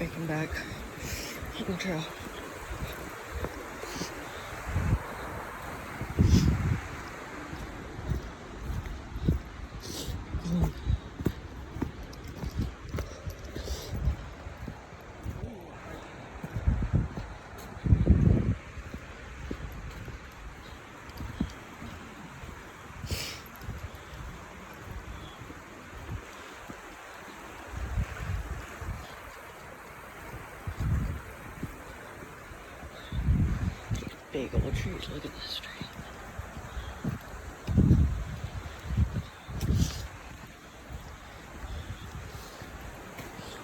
Making back on the trail. Big old trees, look at this tree.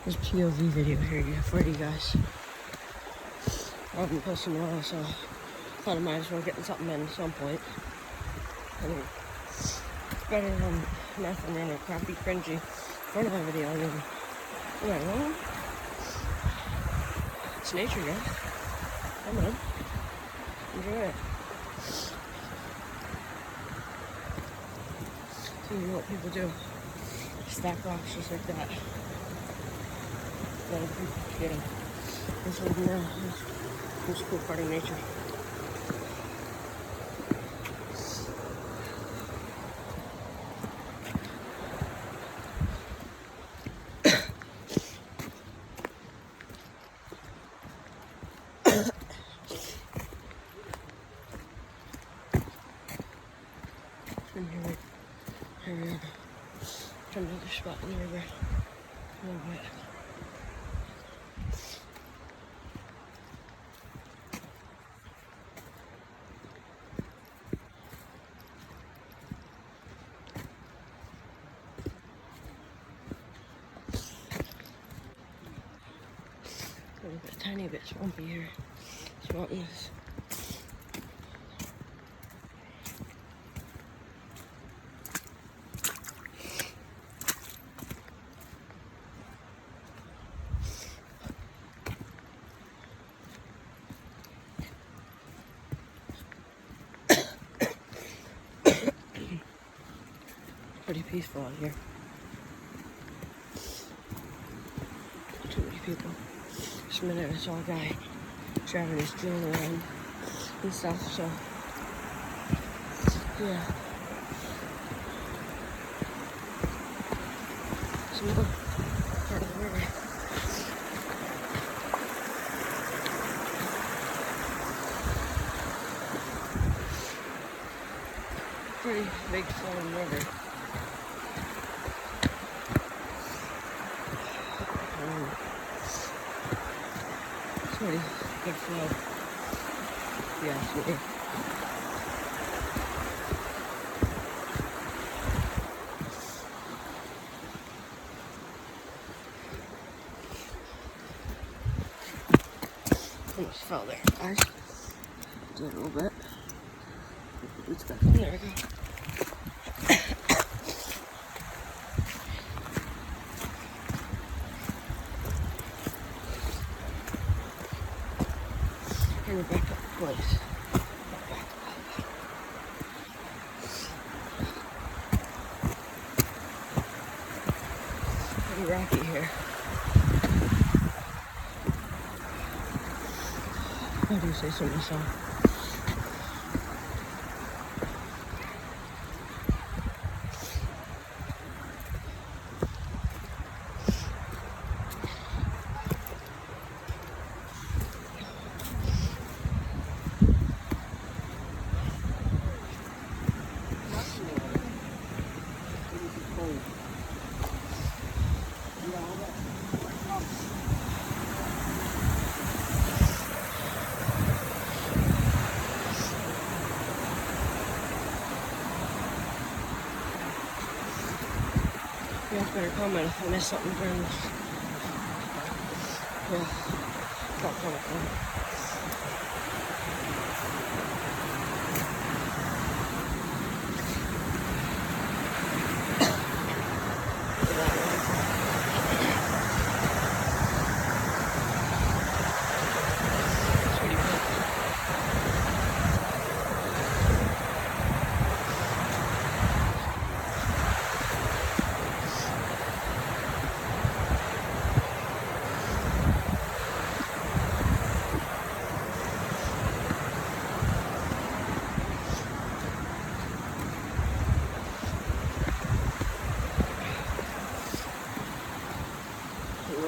This POV video here for you guys. I haven't posted in a while, so I thought I might as well get something in at some point. I mean, it's better than nothing in a crappy, cringy Fortnite video. I mean, you know, it's nature, guys. Come on. Enjoy it. See what people do. Stack rocks just like that. Let people get them. This is the most cool part of nature. Here, from another spot in the river. A little bit. A tiny bit swampy here. Swampiness. Pretty peaceful out here. Not too many people. Just a minute, I saw a guy driving his drone around and stuff, so yeah. Some more part of the river. Pretty big flowing river. Pretty good flow. Yeah, sure. Almost fell there, guys. Did a little bit. Boots back on. There we go. And we're back up the place. Back up. Pretty rocky here. I do say so myself. You guys better comment if I missed something during this. Yeah. Comment.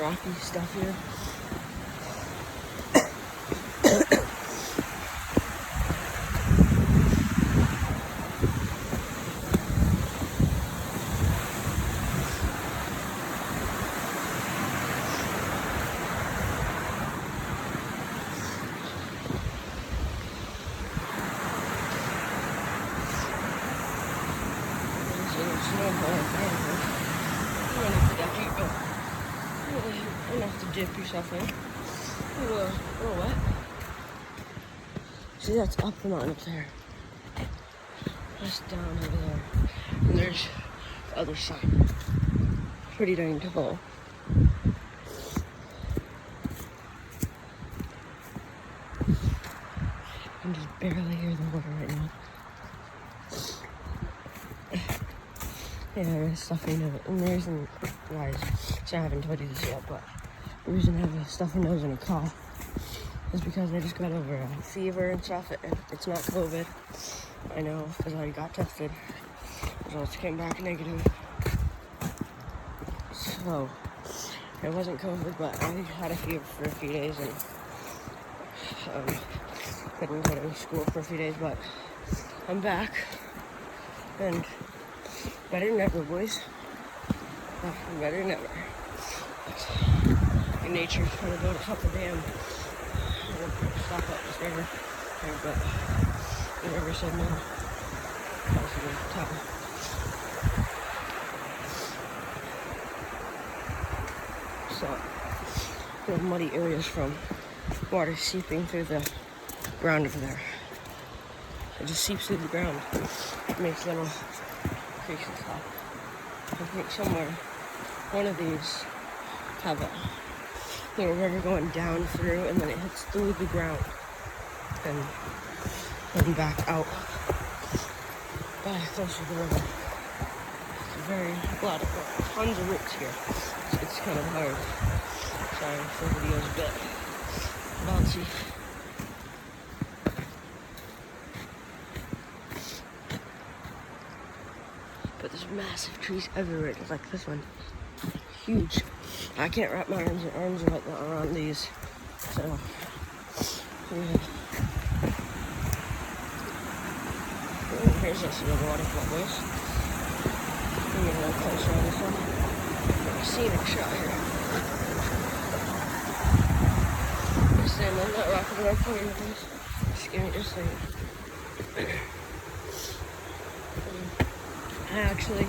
rocky stuff here. Enough to dip yourself in. A little wet. See, that's up the mountain up there. That's down over there. And there's the other side. Pretty dang tall. I can just barely hear the water right now. Yeah, there's stuffy nose. And the reason, guys, so I haven't told you this yet, but the reason I have a stuffy nose and a cough is because I just got over a fever and stuff. And it's not COVID. I know, because I got tested. Results came back negative. So, it wasn't COVID, but I had a fever for a few days and couldn't go to school for a few days, but I'm back. And better than ever, boys. Better than ever. In nature, trying to build us up a dam. Stop up this river. But the river said no. That was a good time. So, there are muddy areas from water seeping through the ground over there. It just seeps through the ground. It makes little creeks and stuff. I think somewhere, one of these have a little river going down through, and then it hits through the ground and then back out back closer to the river. It's very lot of tons of roots here. It's kind of hard. Sorry if the video's a bit bouncy. But there's massive trees everywhere, just like this one. Huge. I can't wrap my arms around these. So, yeah. Oh, here's us another waterfall, boys. Let me get a little closer on this one. A scenic shot here. Just stand on that rock with our phone, boys. Just give me just a second. I actually,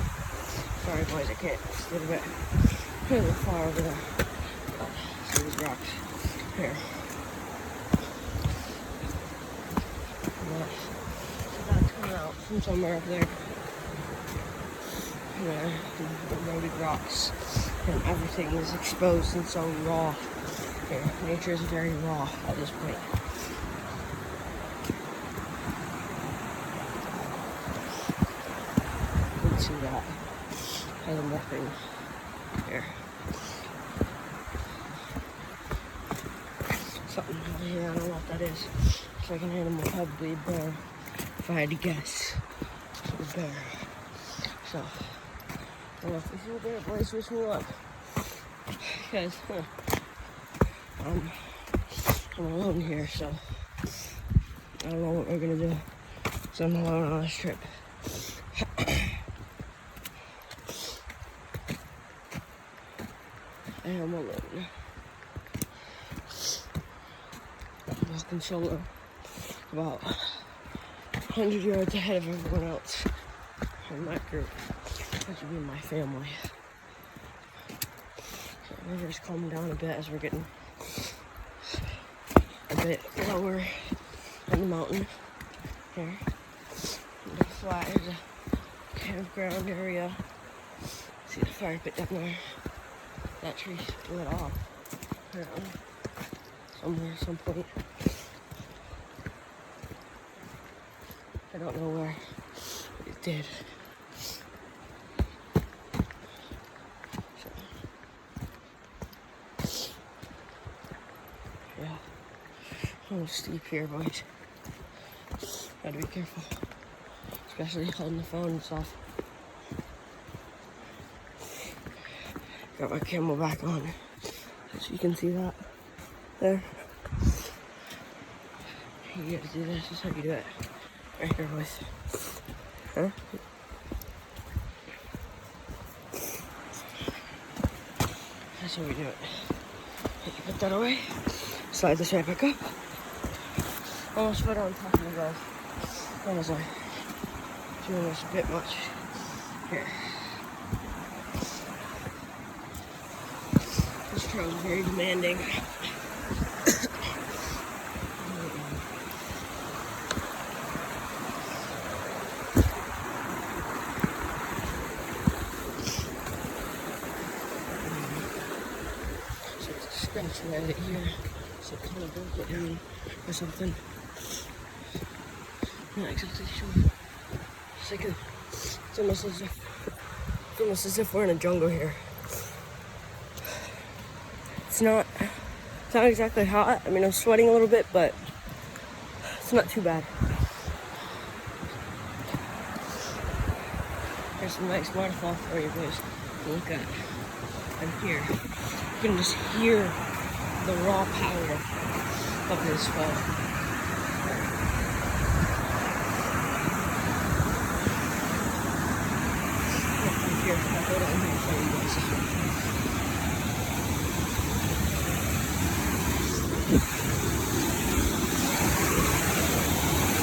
sorry boys, I can't, it's a little far over there. See these rocks here. So that's coming out from somewhere up there. Where the eroded rocks and everything is exposed and so raw. Here, nature is very raw at this point. See that as I'm walking here. Something here, I don't know what that is. It's like an animal, probably a bear. If I had to guess, it's a bear. So, well, if you see a bear, boys, wish me luck. Because I'm alone here, so I don't know what we're gonna do. So I'm alone on this trip. I am alone. I'm walking solo, about 100 yards ahead of everyone else in my group, which would be my family. So the river's calming down a bit as we're getting a bit lower on the mountain here. The flat is a campground area. See the fire pit down there. That tree lit off somewhere, some point. I don't know where it did. So, yeah, a little steep here, boys. Gotta be careful, especially holding the phone and stuff. Got my camel back on, so you can see that there. You gotta do this. This is how you do it. Right here, boys. Huh? That's how we do it. You put that away. Slide this right back up. Almost right on top of the guys. Almost like doing this a bit much. Here. This trail is very demanding. So it's scratching at it here. So it kind of broke it down or something. Not exactly sure. It's like it's almost as if we're in a jungle here. It's not exactly hot. I mean, I'm sweating a little bit, but it's not too bad. There's some nice waterfall for you boys to look at. And here, you can just hear the raw power of this fall. Here, I'll go down here and show you guys.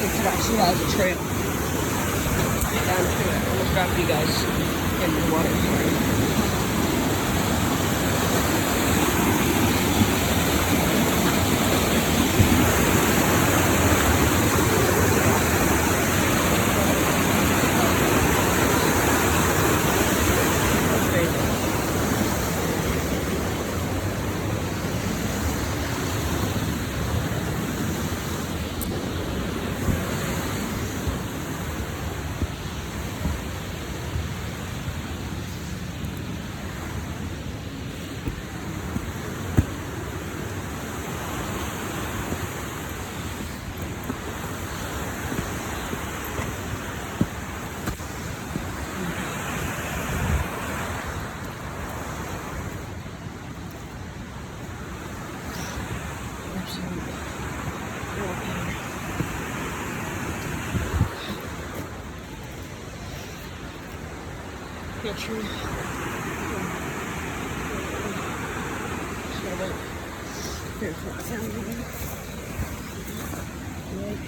It actually has a trail down to it. I'm gonna grab you guys in the water. Picture. Here, absolutely amazing.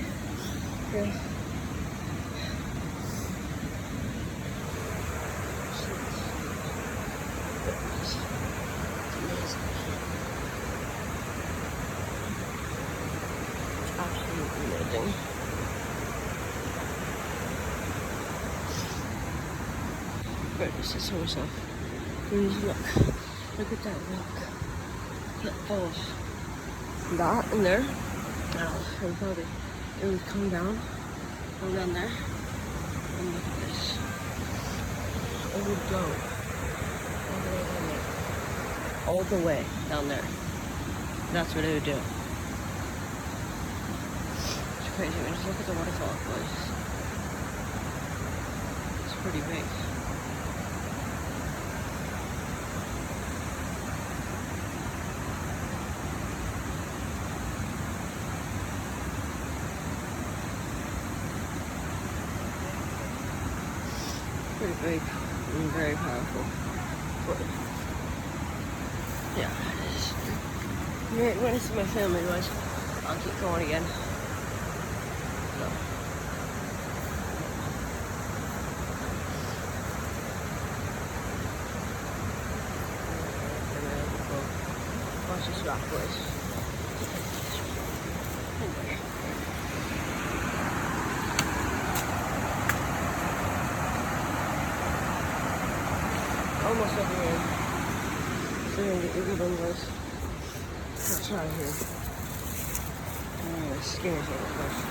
But this is so stuff. Please look at that rock. That falls. That in there. Now, it would come down there, and look at this. It would go all the way down there. That's what it would do. It's crazy. I mean, just look at the waterfall, boys. It's pretty big. Pretty big and very powerful. But yeah, when I see my family, guys, I'll keep going again. So. Watch this rock, boys. Almost everywhere. So we're gonna get your good guys. Let's try here. I'm gonna skin it here first.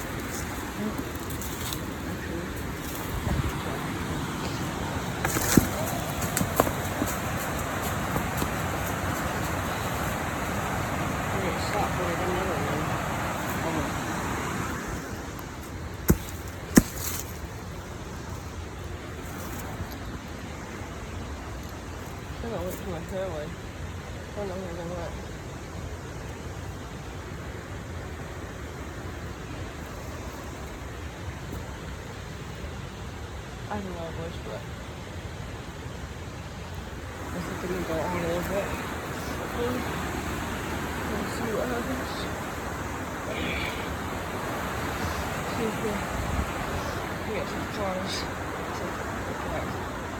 I'm gonna stop right in there and then I don't know which one my family. I don't know where they went. I don't know which, but I think I'm gonna go on a little bit. Let's see what happens. See if we get some cars.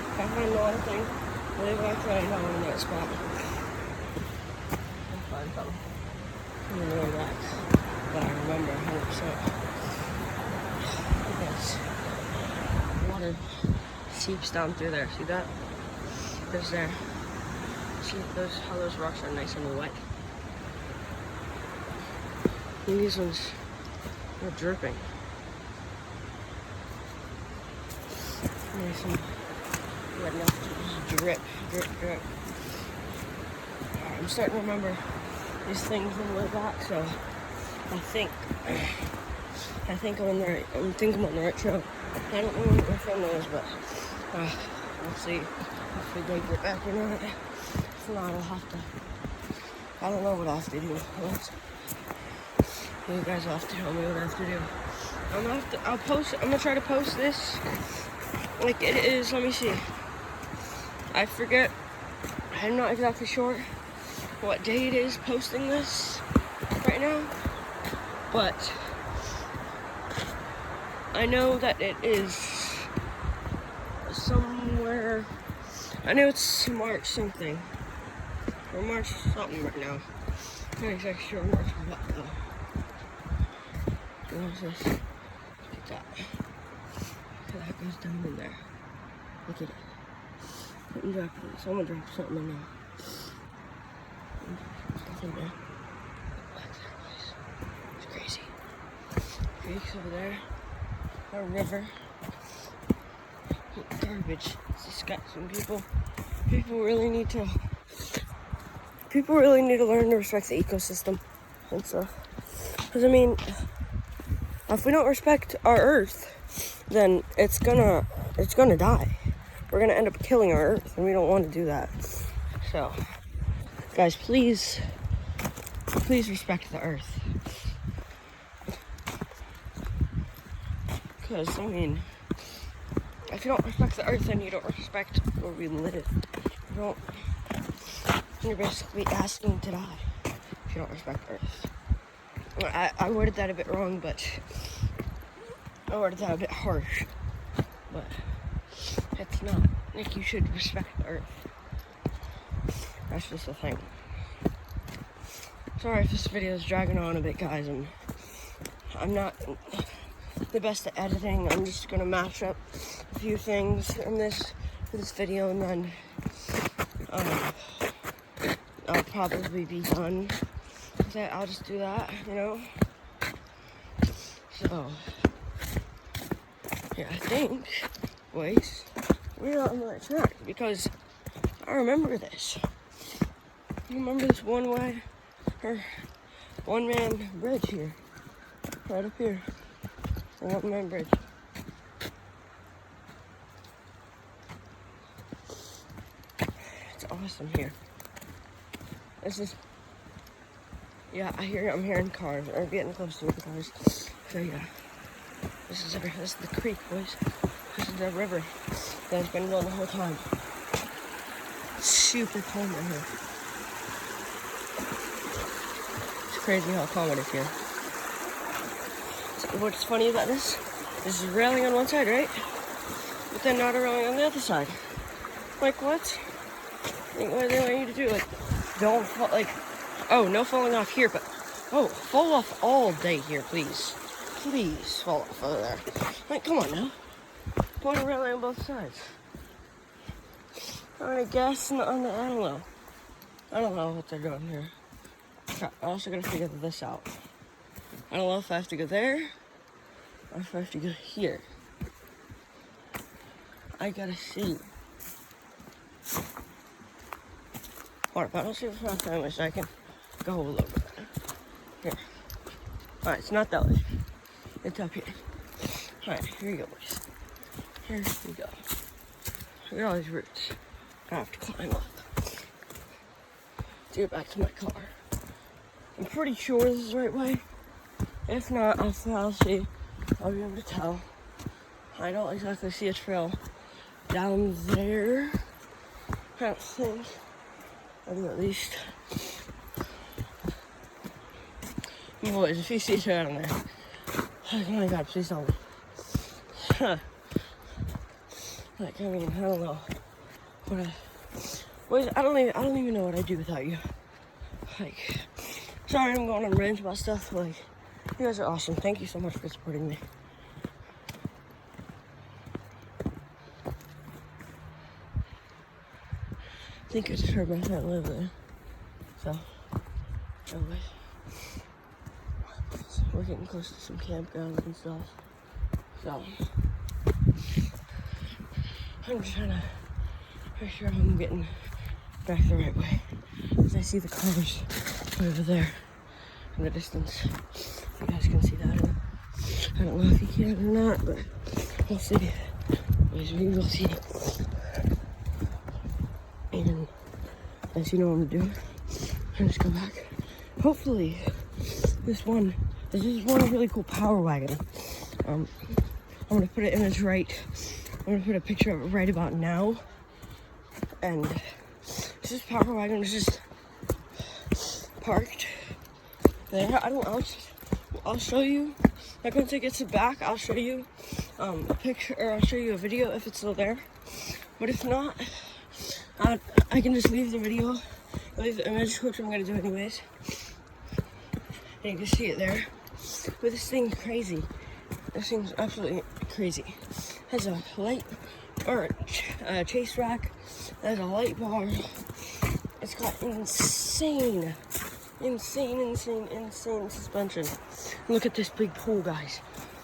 If I find another thing, maybe I'll try it out in that spot. I'll find something. I'm gonna go back. But I remember 100%. Because water seeps down through there. See that? There's there. See those, how those rocks are nice and wet. And these ones are dripping. Nice and wet enough to just drip, drip, drip. I'm starting to remember these things on the way back, so I think I'm on the right. I'm on the right trail. I don't know what my family is, but we'll see if we make it back or not. If not, I'll have to. I don't know what I have to do. You guys will have to tell me what I have to do. I'll post. I'm gonna try to post this like it is. Let me see. I forget. I'm not exactly sure what day it is posting this right now, but I know that it is somewhere. I know it's March something. Or March something right now. I'm not exactly sure March what though. What is this? Look at that. That goes down in there. Look at it. Couldn't drop it. Someone dropped something in there. Stuff in there. It's crazy. Creeks over there. A river. Garbage. It's disgusting. People really need to learn to respect the ecosystem and stuff. Because I mean, if we don't respect our Earth, then it's gonna die. We're gonna end up killing our Earth, and we don't want to do that. So, guys, please respect the Earth. Because I mean, if you don't respect the Earth, then you don't respect where we live. You're basically asking to die if you don't respect Earth. I worded that a bit wrong, but I worded that a bit harsh. But it's not. Like, you should respect the Earth. That's just the thing. Sorry if this video is dragging on a bit, guys. I'm not the best at editing. I'm just gonna mash up a few things for this video, and then I'll probably be done with it. I'll just do that, you know. So yeah, I think, boys, we're on the right track because I remember this. I remember this one-man bridge here, right up here. A one-man bridge. It's awesome here. This is, yeah, I'm hearing cars, or getting close to the cars. So yeah, this is the creek, boys. This is the river that's been going the whole time. It's super calm right here. It's crazy how calm it is here. So what's funny about this is railing on one side, right? But then not a railing on the other side. Like what? Like, what do they want you to do? Like, don't fall, like, oh, no falling off here, but, oh, fall off all day here, please. Please fall off over there. Like, come on now. Put a railing on both sides. I'm gonna guess on the, I don't know what they're doing here. I'm also gonna figure this out. I don't know if I have to go there or if I have to go here. I gotta see. Alright, but I'll see if my family so I can go a little bit. Here. Alright, it's not that way. It's up here. Alright, here you go, boys. Here we go. Look at all these roots. I have to climb up. to get back to my car. I'm pretty sure this is the right way. If not, I'll see. I'll be able to tell. I don't exactly see a trail down there. I don't think. I do at least. Boys, if you see a trail down there, oh my god, please tell me. Like, I mean, I don't know. Boys, I don't even know what I'd do without you. Like, sorry I'm going on rants about stuff, but, like, you guys are awesome. Thank you so much for supporting me. I think I just heard my friend live there. So, anyways, we're getting close to some campgrounds and stuff. So, I'm just trying to make sure I'm getting back the right way. As I see the cars over there in the distance. You guys can see that. I don't know if you can or not, but we'll see. We will see. And as you know what I'm doing, I'm just go back. Hopefully, this is one really cool power wagon. I'm gonna put an image right. I'm gonna put a picture of it right about now. And this power wagon is just parked there. I'll show you. Like once it gets it back, I'll show you a picture, or I'll show you a video if it's still there. But if not, I can just leave the video, leave the image, which I'm gonna do anyways. And you can see it there. But this thing's crazy. This thing's absolutely crazy. Has a light, or a chase rack. There's a light bar. It's got insane suspension. Look at this big pool, guys.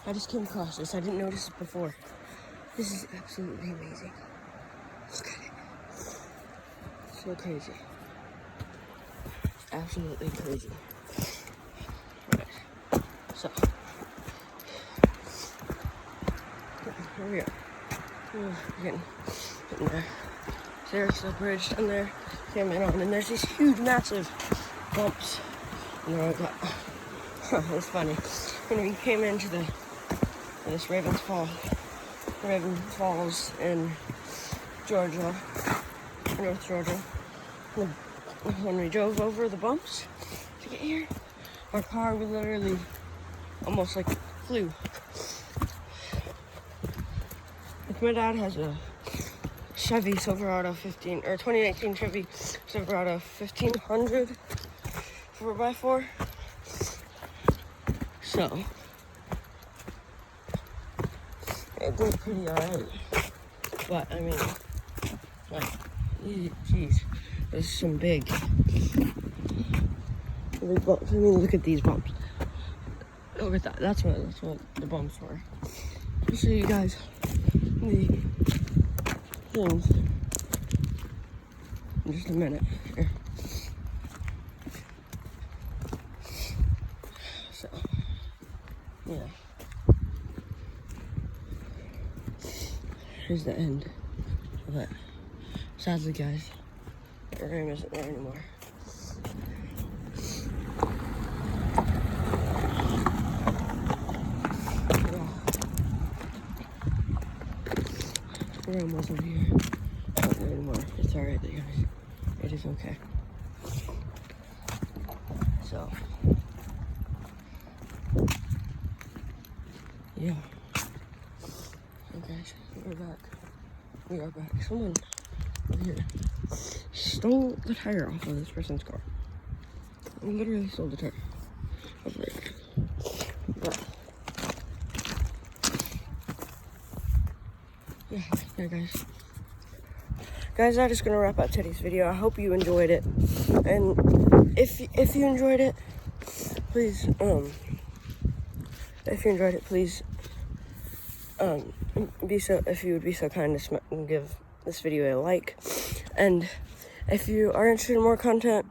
I just came across this. I didn't notice it before. This is absolutely amazing. Look at it. So crazy. Absolutely crazy. Alright. So. Here we are. Getting there. There's the bridge down there. Came in on, and there's these huge, massive bumps. And then I got. It was funny. When we came into this Ravens Falls in Georgia, North Georgia. When we drove over the bumps to get here, our car literally almost like flew. Like my dad has a Chevy Silverado 2019 Chevy Silverado 1500 4x4. So it did pretty alright. But I mean, like, geez, there's some big bumps. I mean, look at these bumps. Look at that. That's what the bumps were. I'll show you guys the things in just a minute. Here. So, yeah. Here's the end of it. Sadly, guys, the room isn't there anymore. We're almost over here. Not there anymore. It's alright, guys. It is okay. So, yeah. Okay, we're back. We are back. Someone over here stole the tire off of this person's car. Literally stole the tire. That's right. But, yeah, guys. Guys, I'm just gonna wrap up today's video. I hope you enjoyed it. And if you enjoyed it, please, if you would be so kind to give this video a like. And if you are interested in more content,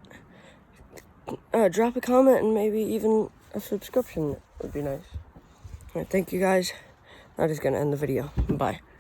drop a comment and maybe even a subscription would be nice. Alright, thank you guys. I'm just gonna end the video. Bye.